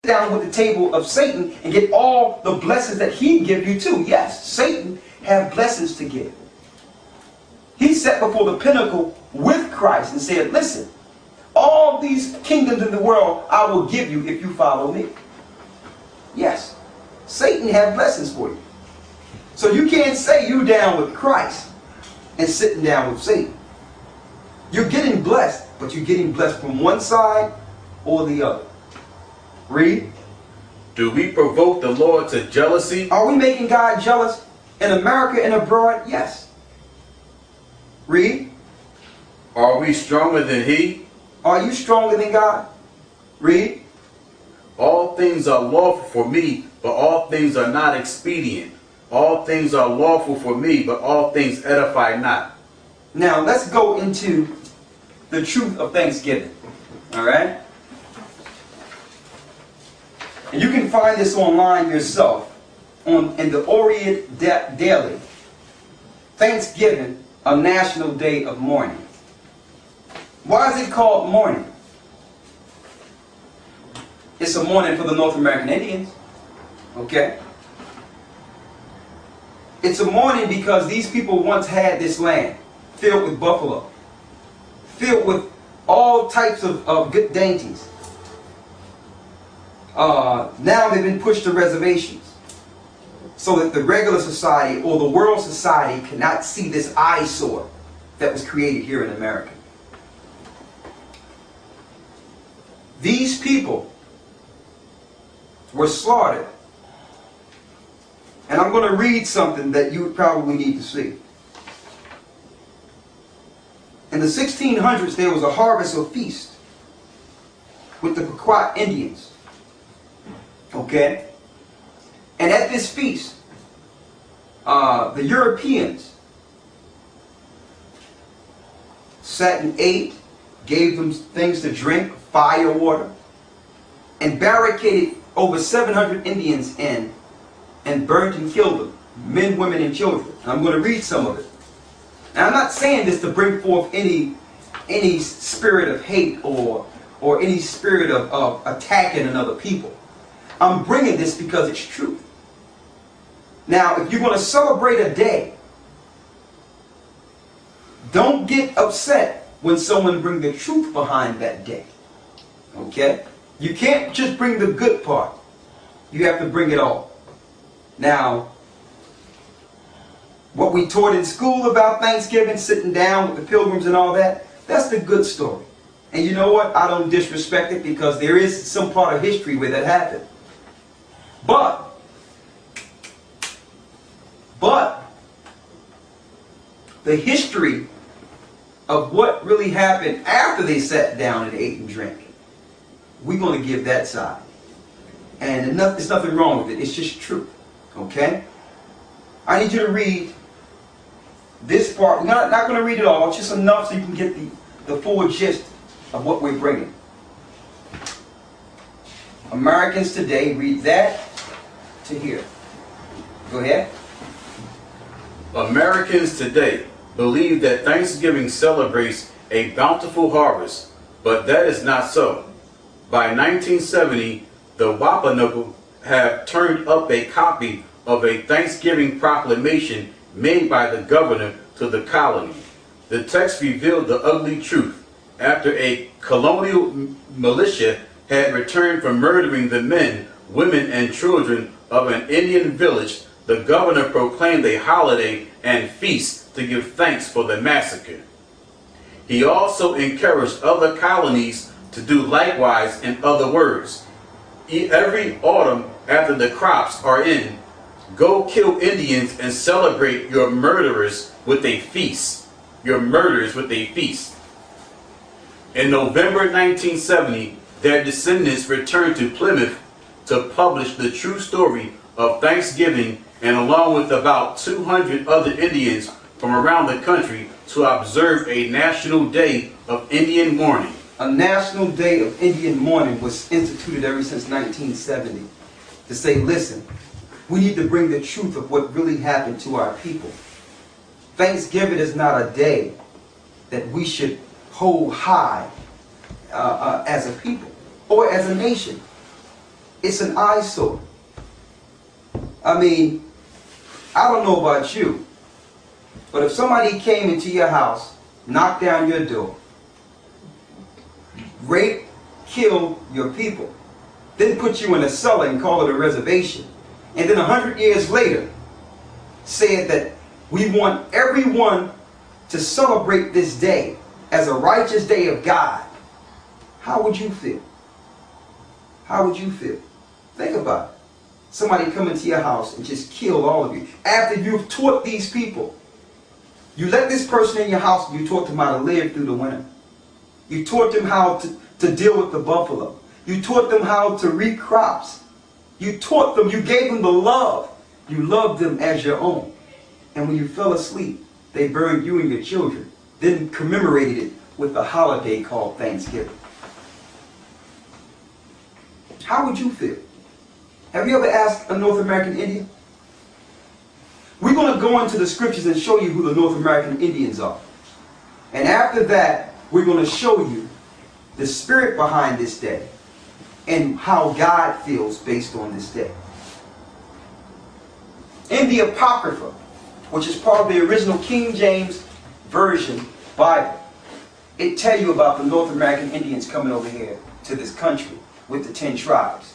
down with the table of Satan and get all the blessings that he give you too. Yes, Satan have blessings to give. He sat before the pinnacle with Christ and said, listen, all these kingdoms in the world I will give you if you follow me. Yes, Satan have blessings for you. So you can't say you down with Christ and sitting down with Satan. You're getting blessed, but you're getting blessed from one side or the other. Read. Do we provoke the Lord to jealousy? Are we making God jealous in America and abroad? Yes. Read. Are we stronger than he? Are you stronger than God? Read. All things are lawful for me, but all things are not expedient. All things are lawful for me, but all things edify not. Now let's go into the truth of Thanksgiving. All right? And you can find this online yourself in the Orient Daily. Thanksgiving, a national day of mourning. Why is it called mourning? It's a mourning for the North American Indians. Okay? It's a mourning because these people once had this land filled with buffalo, filled with all types of good dainties. Now they've been pushed to reservations so that the regular society or the world society cannot see this eyesore that was created here in America. These people were slaughtered. And I'm going to read something that you would probably need to see. In the 1600s, there was a harvest or feast with the Pequot Indians. Okay? And at this feast, the Europeans sat and ate, gave them things to drink, fire water, and barricaded over 700 Indians in and burnt and killed them, men, women, and children. And I'm going to read some of it. Now, I'm not saying this to bring forth any spirit of hate or any spirit of attacking another people. I'm bringing this because it's true. Now, if you're going to celebrate a day, don't get upset when someone brings the truth behind that day. Okay? You can't just bring the good part. You have to bring it all. Now, what we taught in school about Thanksgiving, sitting down with the pilgrims and all that, that's the good story. And you know what? I don't disrespect it because there is some part of history where that happened. But the history of what really happened after they sat down and ate and drank, we're going to give that side. And there's nothing wrong with it. It's just true. Okay? I need you to read this part. We're not going to read it all, just enough so you can get the full gist of what we're bringing. Americans today, read that to here. Go ahead. Americans today believe that Thanksgiving celebrates a bountiful harvest, but that is not so. By 1970, the Wampanoag have turned up a copy of a Thanksgiving proclamation made by the governor to the colony. The text revealed the ugly truth. After a colonial militia had returned from murdering the men, women, and children of an Indian village, the governor proclaimed a holiday and feast to give thanks for the massacre. He also encouraged other colonies to do likewise. In other words, every autumn after the crops are in, go kill Indians and celebrate your murderers with a feast. Your murders with a feast. In November 1970, their descendants returned to Plymouth to publish the true story of Thanksgiving, and along with about 200 other Indians from around the country, to observe a national day of Indian mourning. A national day of Indian mourning was instituted ever since 1970 to say, listen, we need to bring the truth of what really happened to our people. Thanksgiving is not a day that we should hold high as a people or as a nation. It's an eyesore. I mean, I don't know about you, but if somebody came into your house, knocked down your door, raped, killed your people, then put you in a cellar and call it a reservation, and then 100 years later said that we want everyone to celebrate this day as a righteous day of God, how would you feel? How would you feel? Think about it. Somebody come into your house and just kill all of you. After you've taught these people, you let this person in your house and you taught them how to live through the winter. You taught them how to deal with the buffalo. You taught them how to reap crops. You taught them, you gave them the love. You loved them as your own. And when you fell asleep, they burned you and your children, then commemorated it with a holiday called Thanksgiving. How would you feel? Have you ever asked a North American Indian? We're going to go into the scriptures and show you who the North American Indians are. And after that, we're going to show you the spirit behind this day and how God feels based on this day. In the Apocrypha, which is part of the original King James Version Bible, it tells you about the North American Indians coming over here to this country with the 10 tribes.